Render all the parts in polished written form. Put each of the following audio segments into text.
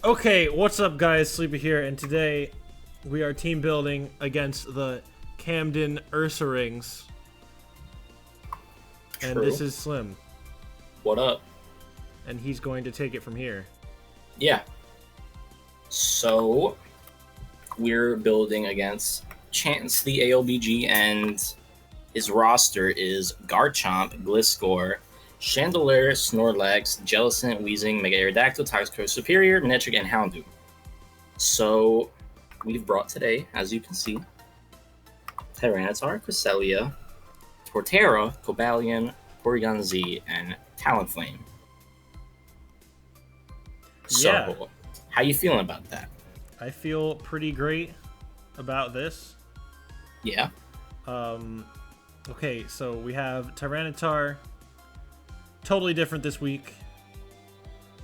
Okay, what's up guys, Sleepy here, and today we are team building against the Camden Ursarings. And this is Slim. What up? And he's going to take it from here. Yeah. So, we're building against Chance the ALBG, and his roster is Garchomp, Gliscor, Chandelure, Snorlax, Jellicent, Weezing, Mega-Aerodactyl, Toxicroak, Superior, Manectric, and Houndoom. So, we've brought today, as you can see, Tyranitar, Cresselia, Torterra, Cobalion, Porygon-Z, and Talonflame. So, Yeah. how you feeling about that? I feel pretty great about this. Yeah. Okay, so we have Tyranitar. Totally different this week.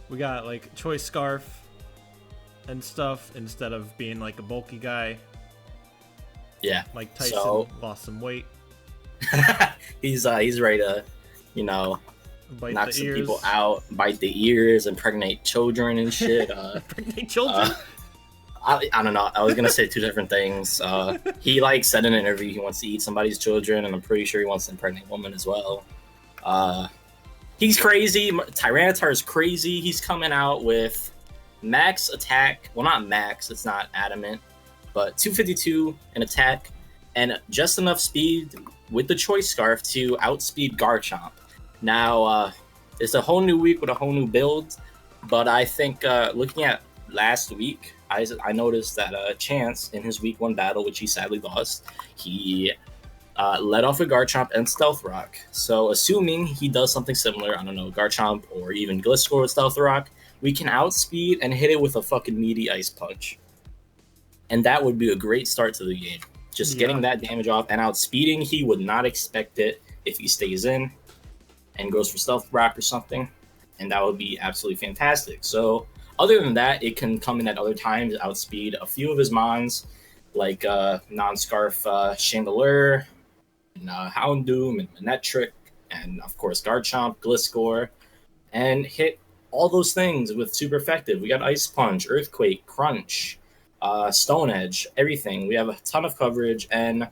We got like Choice Scarf and stuff instead of being like a bulky guy. Yeah. Like Tyson lost some weight. he's ready to, Bite knock the some ears. people out, bite the ears, impregnate children and shit. Impregnate children? I don't know. I was gonna say two different things. He said in an interview he wants to eat somebody's children, and I'm pretty sure he wants to impregnate women as well. He's crazy. Tyranitar is crazy. He's coming out with max attack. Well, not max. It's not adamant, but 252 in attack and just enough speed with the Choice Scarf to outspeed Garchomp. Now, it's a whole new week with a whole new build, but I think looking at last week, I noticed that Chance in his week 1 battle, which he sadly lost, he led off with Garchomp and Stealth Rock. So assuming he does something similar, I don't know, Garchomp or even Gliscor with Stealth Rock, we can outspeed and hit it with a fucking meaty Ice Punch. And that would be a great start to the game. Just getting that damage off and outspeeding, he would not expect it if he stays in and goes for Stealth Rock or something. And that would be absolutely fantastic. So other than that, it can come in at other times, outspeed a few of his mons, like non-Scarf Chandelure, and Houndoom, and Manectric, and of course Garchomp, Gliscor, and hit all those things with super effective. We got Ice Punch, Earthquake, Crunch, Stone Edge, everything. We have a ton of coverage, and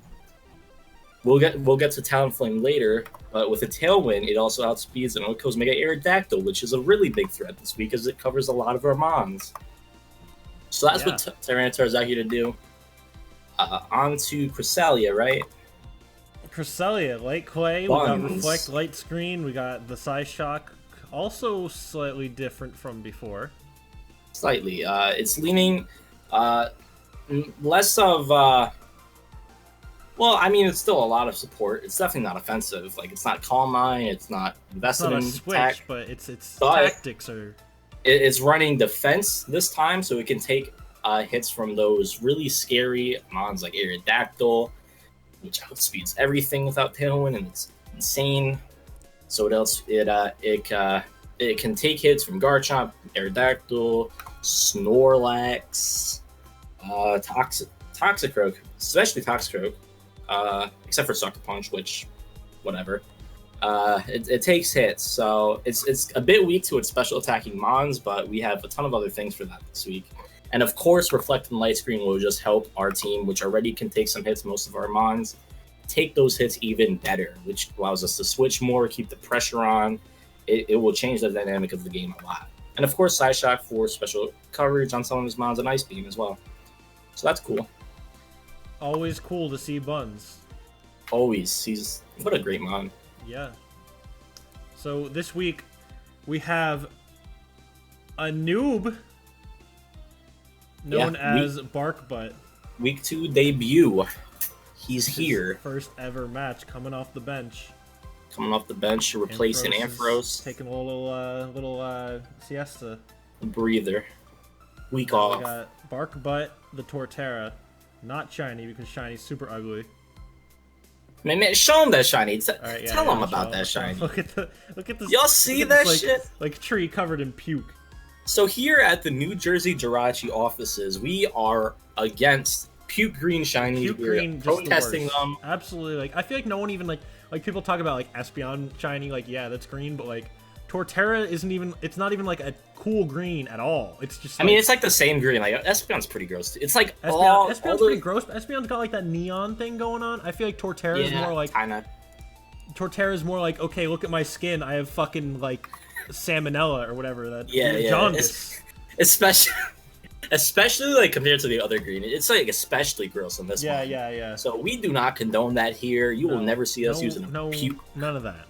we'll get to Talonflame later. But with a Tailwind, it also outspeeds and outgoes Mega-Aerodactyl, which is a really big threat this week, as it covers a lot of our mons. So that's what Tyranitar is out here to do. On to Cresselia, right? Cresselia, Light Clay, we got Reflect Light Screen, we got the Psyshock, also slightly different from before. Slightly. It's leaning less of... well, I mean, it's still a lot of support. It's definitely not offensive. Like, it's not Calm Mind, it's not invested in switch, attack, but its tactics are... It's running defense this time, so it can take hits from those really scary mons like Aerodactyl, which outspeeds everything without Tailwind, and it's insane. So what else? It can take hits from Garchomp, Aerodactyl, Snorlax, Toxicroak, especially Toxicroak, except for Sucker Punch, which, whatever. It takes hits, so it's a bit weak to its special attacking mons, but we have a ton of other things for that this week. And of course, Reflect and Light Screen will just help our team, which already can take some hits, most of our mons, take those hits even better, which allows us to switch more, keep the pressure on. It will change the dynamic of the game a lot. And of course, Psyshock for special coverage on some of his mons, and Ice Beam as well. So that's cool. Always cool to see Buns. Always. What a great mon. Yeah. So this week, we have a noob known as Barkbutt. Week 2 debut. He's here. First ever match coming off the bench. Coming off the bench, replacing Ampharos. Taking a little siesta. Breather. Week now off. We got Barkbutt, the Torterra. Not shiny because shiny's super ugly. Man, show him that shiny. Right, tell him about that shiny. Look at this. Y'all see that shit? Like tree covered in puke. So here at the New Jersey Jirachi offices, we are against puke green shinies. Puke green, just protesting them. Absolutely. Like I feel like no one even like people talk about like Espeon shiny. Like yeah, that's green, but like Torterra isn't even. It's not even like a cool green at all. It's just. I mean, it's like the same green. Like Espeon's pretty gross. It's like Espeon's pretty gross. But Espeon's got like that neon thing going on. I feel like Torterra is more like. Kinda. Torterra is more like, okay, look at my skin. I have fucking like salmonella or whatever that. Jaundice. Especially like compared to the other green, it's like especially gross on this one. Yeah. So we do not condone that here. You will never see us using a puke. None of that.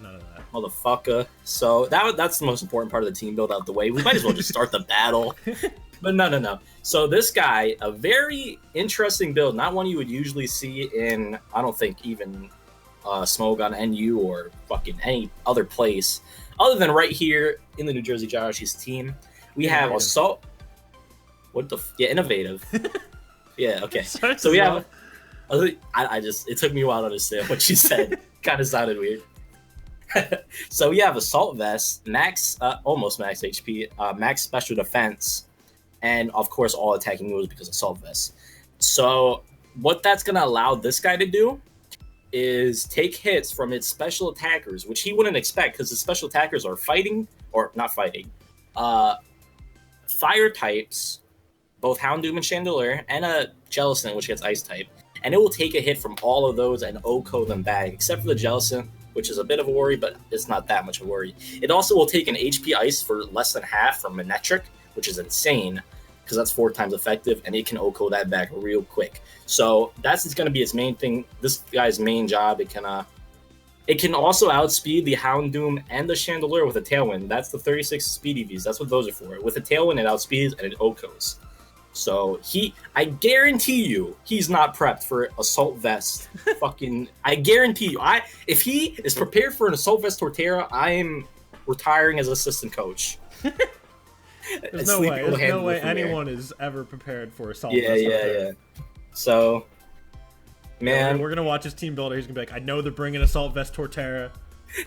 Motherfucker. So that's the most important part of the team build out the way. We might as well just start the battle. But no. So this guy, a very interesting build, not one you would usually see in, I don't think, even Smoke on NU or fucking any other place, other than right here in the New Jersey Jirachis team. We have Assault. What the innovative. Yeah, okay. So we have it took me a while to understand what she said. Kind of sounded weird. So we have Assault Vest, max almost max HP, max special defense, and of course all attacking moves because Assault Vest. So what that's gonna allow this guy to do is take hits from its special attackers, which he wouldn't expect because the special attackers are fire types, both Houndoom and Chandelure, and a Jellicent, which gets Ice type. And it will take a hit from all of those and OHKO them back, except for the Jellicent, which is a bit of a worry, but it's not that much of a worry. It also will take an HP Ice for less than half from Manectric, which is insane, because that's 4 times effective, and it can OHKO that back real quick. So that's going to be its main thing, this guy's main job. It can also outspeed the Houndoom and the Chandelure with a Tailwind. That's the 36 speed EVs. That's what those are for. With a Tailwind, it outspeeds and it OHKOs. So I guarantee you, he's not prepped for Assault Vest. I guarantee you. If he is prepared for an Assault Vest Torterra, I am retiring as assistant coach. There's no way anyone is ever prepared for Assault Vest Torterra. Yeah. So, man, we're gonna watch his team builder. He's gonna be like, I know they're bringing Assault Vest Torterra.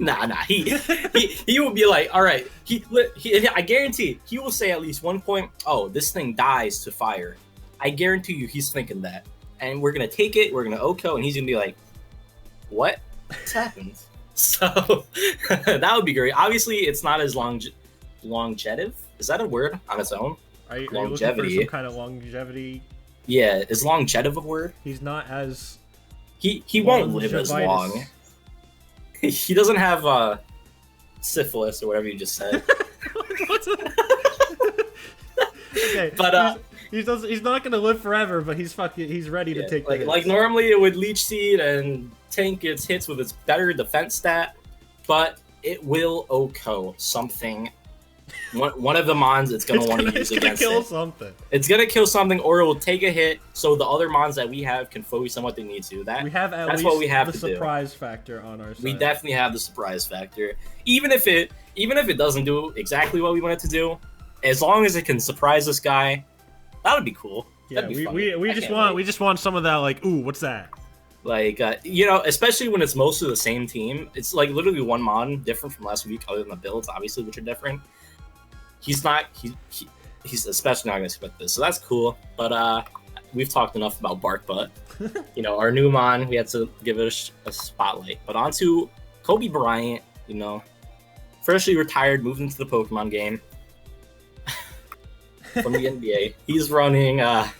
Nah. He will be like, all right. I guarantee he will say at least one point, oh, this thing dies to fire. I guarantee you, he's thinking that, and we're gonna take it. We're gonna OHKO, and he's gonna be like, what's happened? So that would be great. Obviously, it's not as longevitive. Is that a word on its own? Are you looking for some kind of longevity? Yeah, is longevitive a word? He's not as. He won't live as long. He doesn't have syphilis or whatever you just said. Okay, but he's not gonna live forever, but he's ready to take. Like normally it would leech seed and tank its hits with its better defense stat, but it will OHKO something. One of the mons it's gonna want to use against it. It's gonna kill something, or it will take a hit, so the other mons that we have can focus on what they need to. That's what we have to do. The surprise factor on our side. We definitely have the surprise factor, even if it doesn't do exactly what we want it to do. As long as it can surprise this guy, that would be cool. Yeah, we just want some of that, like, ooh, what's that? Like, especially when it's mostly the same team. It's like literally one mon different from last week, other than the builds, obviously, which are different. He's especially not going to expect this, so that's cool. But we've talked enough about Bark Butt. Our new mon, we had to give it a spotlight. But on to Kobe Bryant, freshly retired, moved into the Pokemon game from the NBA. He's running a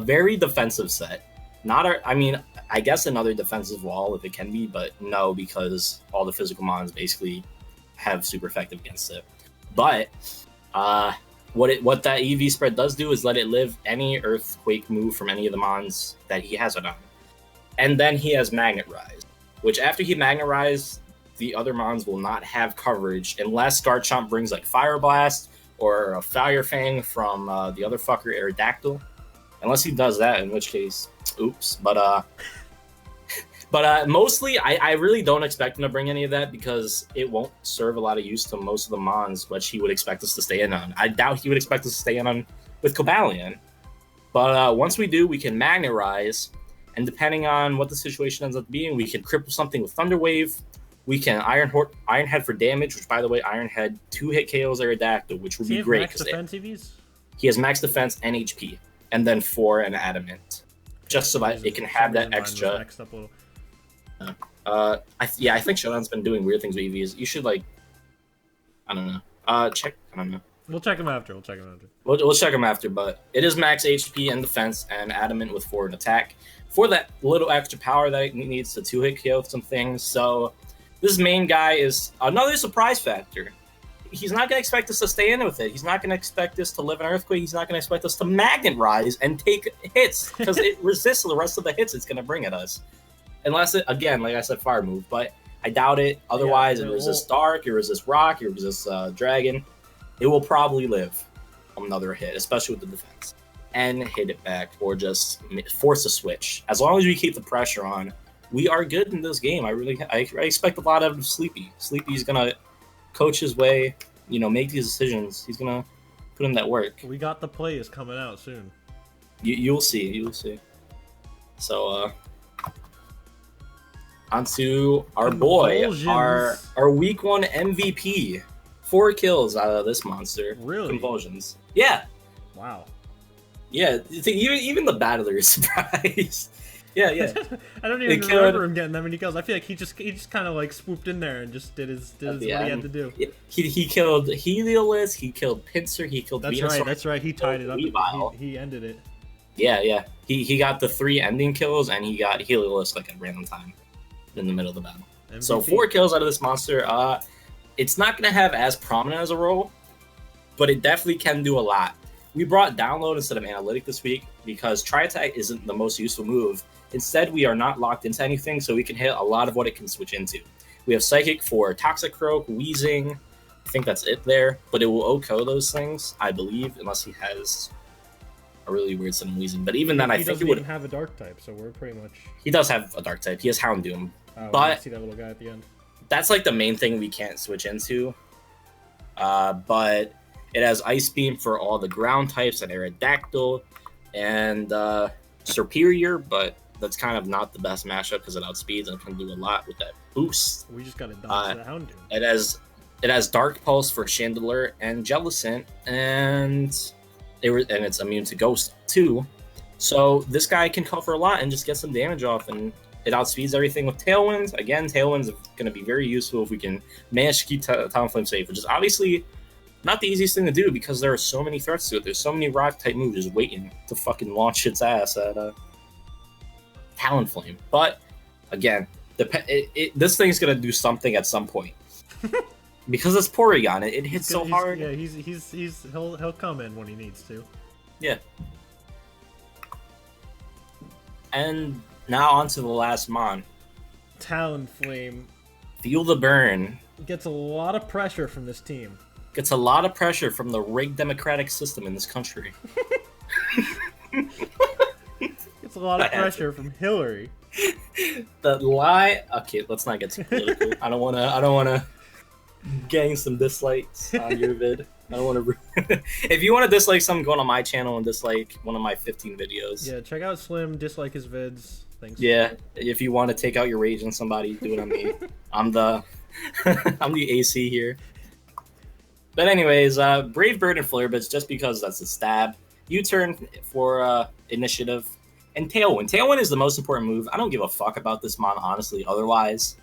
very defensive set. I guess another defensive wall if it can be, but no, because all the physical mons basically have super effective against it. But what that EV spread does do is let it live any Earthquake move from any of the mons that he has it on. And then he has Magnet Rise, which after he Magnet Rise, the other mons will not have coverage unless Garchomp brings like Fire Blast or a Fire Fang from the other fucker, Aerodactyl. Unless he does that, in which case, oops. But mostly, I really don't expect him to bring any of that because it won't serve a lot of use to most of the mons, which he would expect us to stay in on. I doubt he would expect us to stay in on with Cobalion. But once we do, we can Magnet Rise, and depending on what the situation ends up being, we can cripple something with Thunder Wave. We can Iron Head for damage, which, by the way, Iron Head 2-hit KOs Aerodactyl, which would be great. Max defense EVs? He has max defense and HP, and then 4 and Adamant, just so that it can have that extra. I think Showdown's been doing weird things with EVs. You should I don't know. Check. I don't know. We'll check him after. We'll check him after, but it is max HP and defense and adamant with forward attack for that little extra power that it needs to 2-hit KO some things. So this main guy is another surprise factor. He's not going to expect us to stay in with it. He's not going to expect us to live in Earthquake. He's not going to expect us to Magnet Rise and take hits because it resists the rest of the hits it's going to bring at us. Unless it, again, like I said, Fire move, but I doubt it. Otherwise, it resists Dark, it resists Rock, it resists Dragon. It will probably live another hit, especially with the defense, and hit it back or just force a switch. As long as we keep the pressure on, we are good in this game. I expect a lot out of Sleepy. Sleepy's gonna coach his way, you know, make these decisions. He's gonna put in that work. We got the plays coming out soon. You'll see. So onto our boy, our week 1 MVP. 4 kills out of this monster. Really? Convulsions. Yeah. Wow. Yeah. Even the battler is surprised. Yeah. I don't even remember him getting that many kills. I feel like he just kind of like swooped in there and just did what he had to do. He killed Heliolisk. He killed Pinsir. He killed Venusaur. That's right. He tied it up. He ended it. Yeah. He got the 3 ending kills and he got Heliolisk like at random time in the middle of the battle. MVP. So 4 kills out of this monster. It's not going to have as prominent as a role, but it definitely can do a lot. We brought Download instead of Analytic this week because Tri-Attack isn't the most useful move. Instead, we are not locked into anything, so we can hit a lot of what it can switch into. We have Psychic for Toxic Croak, Wheezing. I think that's it there, but it will OHKO those things, I believe, unless he has a really weird set of Wheezing. But even then, I think it would have a Dark type, so we're pretty much. He does have a Dark type. He has Houndoom, but see that little guy at the end. That's like the main thing we can't switch into. But it has Ice Beam for all the ground types and Aerodactyl and Superior, but that's kind of not the best mashup because it outspeeds and can do a lot with that boost. We just got to dodge the Houndoom. It has Dark Pulse for Chandelure and Jellicent, and it's immune to Ghost too. So this guy can cover a lot and just get some damage off, and it outspeeds everything with Tailwinds. Again, Tailwinds are going to be very useful if we can manage to keep Talonflame safe, which is obviously not the easiest thing to do because there are so many threats to it. There's so many Rock-type moves just waiting to fucking launch its ass at Talonflame. But, again, this thing's going to do something at some point. Because it's Porygon. It hits so hard. Yeah, he'll come in when he needs to. Yeah. And now on to the last mon. Talonflame. Feel the burn. Gets a lot of pressure from this team. Gets a lot of pressure from the rigged democratic system in this country. Gets a lot of pressure from Hillary. The lie. Okay, let's not get too political. I don't wanna gain some dislikes on your vid. I don't want to. If you want to dislike something, go on my channel and dislike one of my 15 videos. Yeah, check out Slim. Dislike his vids. Thanks. Yeah, if you want to take out your rage on somebody, do it on me. I'm the AC here. But anyways, Brave Bird and Flare Blitz just because that's a stab. U-turn for initiative. And Tailwind. Tailwind is the most important move. I don't give a fuck about this mon, honestly, otherwise.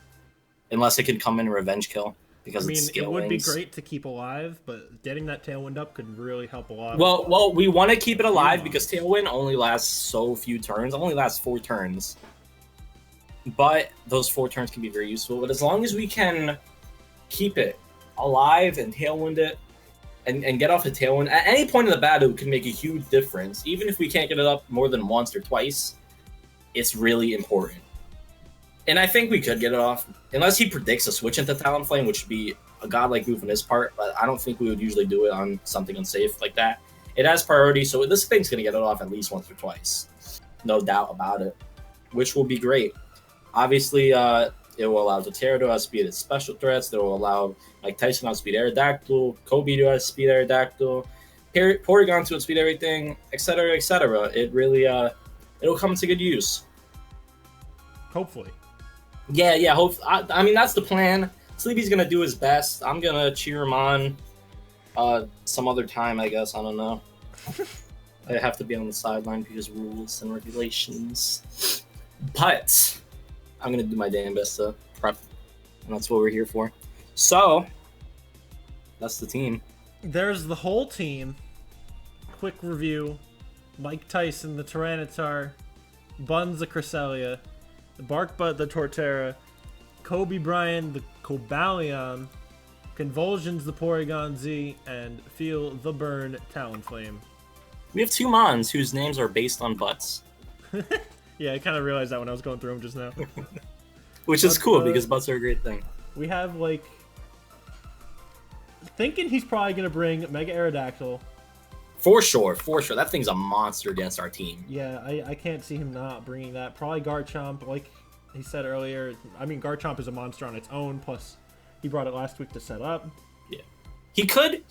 Unless it can come in a revenge kill. Because it's skill it would wings. be great to keep alive, but getting that Tailwind up could really help a lot. Well, we want to keep it alive because Tailwind only lasts so few turns. It only lasts 4 turns. But those 4 turns can be very useful. But as long as we can keep it alive and Tailwind it, and get off the Tailwind, at any point in the battle, it can make a huge difference. Even if we can't get it up more than once or twice, it's really important. And I think we could get it off, unless he predicts a switch into Talonflame, which would be a godlike move on his part, but I don't think we would usually do it on something unsafe like that. It has priority, so this thing's going to get it off at least once or twice. No doubt about it, which will be great. Obviously, it will allow Zotero to outspeed its special threats. It will allow Mike Tyson to outspeed Aerodactyl, Kobe to outspeed Aerodactyl, Porygon to outspeed everything, etc., etc. It really, it'll come to good use. Hopefully. Yeah. I mean, that's the plan. Sleepy's gonna do his best. I'm gonna cheer him on some other time, I guess. I don't know. I have to be on the sideline because rules and regulations. But I'm gonna do my damn best to prep, and that's what we're here for. So That's the team. There's the whole team. Quick review. Mike Tyson, the Tyranitar. Buns, the Cresselia. The Barkbutt, the Torterra. Kobe Bryant, the Cobalion. Convulsions, the Porygon-Z. And Feel the Burn, Talonflame. We have 2 Mons whose names are based on butts. Yeah, I kind of realized that when I was going through them just now. Which is cool, because butts are a great thing. We have, like... Thinking he's probably going to bring Mega Aerodactyl. For sure. That thing's a monster against our team. Yeah, I can't see him not bringing that. Probably Garchomp, like he said earlier. I mean, Garchomp is a monster on its own, plus he brought it last week to set up. Yeah. He could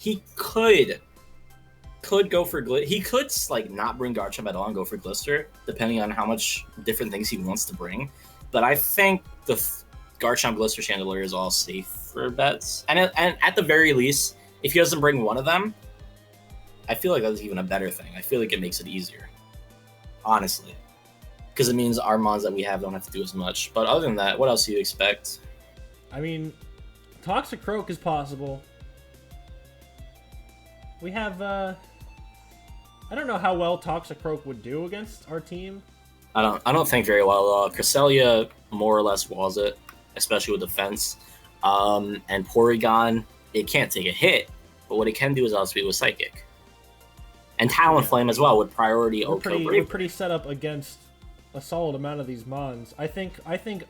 go for he could like not bring Garchomp at all and go for Glister, depending on how much different things he wants to bring. But I think the Garchomp Glister Chandelier is all safer bets, and at the very least, if he doesn't bring one of them, I feel like that's even a better thing. I feel like it makes it easier, honestly, because it means our mons that we have don't have to do as much. But other than that, what else do you expect? I mean, Toxicroak is possible. We have I don't know how well Toxicroak would do against our team. I don't think very well. Cresselia more or less walls it, especially with defense. And Porygon, it can't take a hit, but what it can do is outspeed with Psychic. And Talonflame as well with priority. We're pretty set up against a solid amount of these mons. I think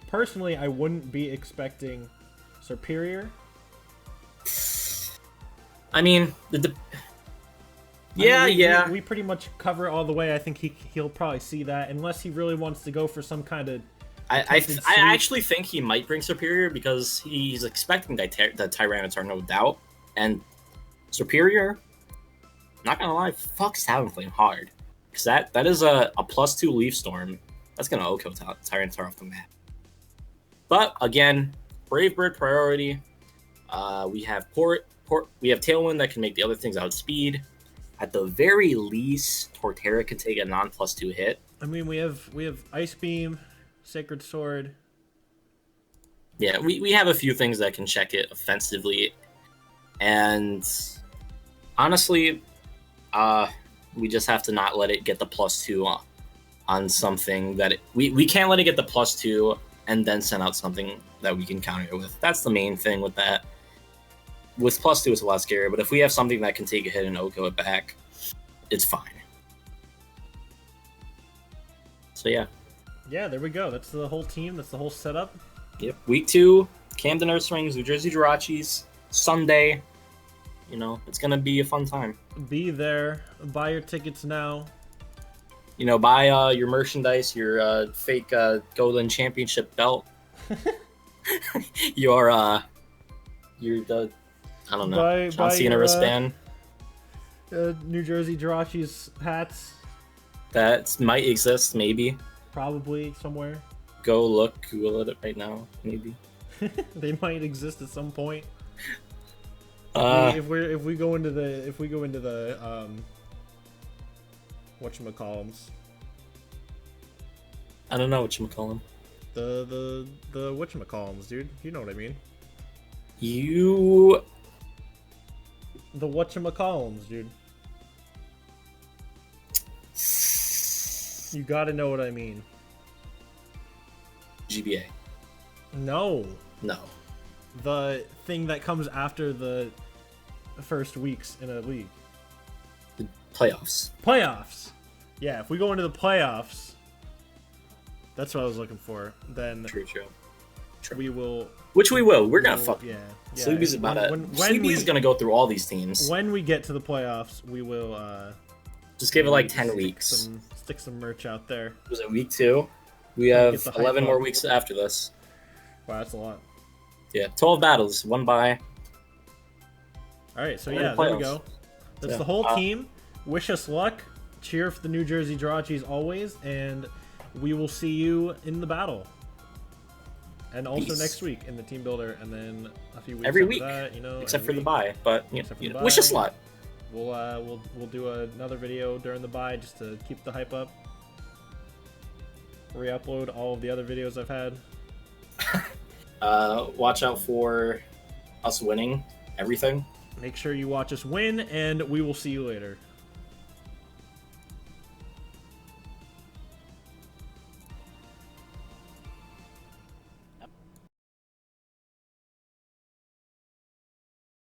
personally I wouldn't be expecting Superior. I mean, we pretty much cover all the way. I think he'll probably see that, unless he really wants to go for some kind of. I actually think he might bring Superior because he's expecting the Tyranitar, no doubt, and Superior. Not gonna lie, fucks Talonflame hard, because that is a +2 Leaf Storm. That's gonna OHKO Tyranitar off the map. But again, Brave Bird priority. We have we have Tailwind that can make the other things outspeed. At the very least, Torterra can take a non+2 hit. I mean, we have Ice Beam, Sacred Sword. Yeah, we have a few things that can check it offensively, and honestly, we just have to not let it get the +2 on something that we can't let it get the +2 and then send out something that we can counter it with. That's the main thing with that. With +2, it's a lot scarier, but if we have something that can take a hit and OHKO it back, it's fine. So yeah. Yeah, there we go. That's the whole team. That's the whole setup. Yep. Week 2, Camden Ursarings, New Jersey Jirachis, Sunday. You know, it's going to be a fun time. Be there. Buy your tickets now. You know, buy your merchandise, your fake Golden Championship belt. your I don't know, John Cena wristband. New Jersey Jirachis hats. That might exist, maybe. Probably somewhere. Google it right now, maybe. They might exist at some point. If we go into the whatchamacallums. I don't know whatchamacallum. The whatchamacallums, dude. You know what I mean. The whatchamacallums, dude. You gotta know what I mean. GBA. No. No. The thing that comes after the first weeks in a league. The playoffs. Playoffs. Yeah, if we go into the playoffs, that's what I was looking for. Then True. we will. Which we will. We're gonna fuck. Yeah. Sleepy's about it. Sleepy's gonna go through all these teams. When we get to the playoffs, we will. Just give it like 10 weeks. Stick some merch out there. Was it week 2? We have 11 more weeks after this. Wow, that's a lot. Yeah, 12 battles, 1 bye. All right, so yeah, there we go. That's the whole team. Wish us luck. Cheer for the New Jersey Jirachis always, and we will see you in the battle. And also next week in the team builder, and then a few weeks every after week, that, except for the bye. But wish us luck. We'll do another video during the bye just to keep the hype up. Re-upload all of the other videos I've had. Watch out for us winning everything. Make sure you watch us win, and we will see you later.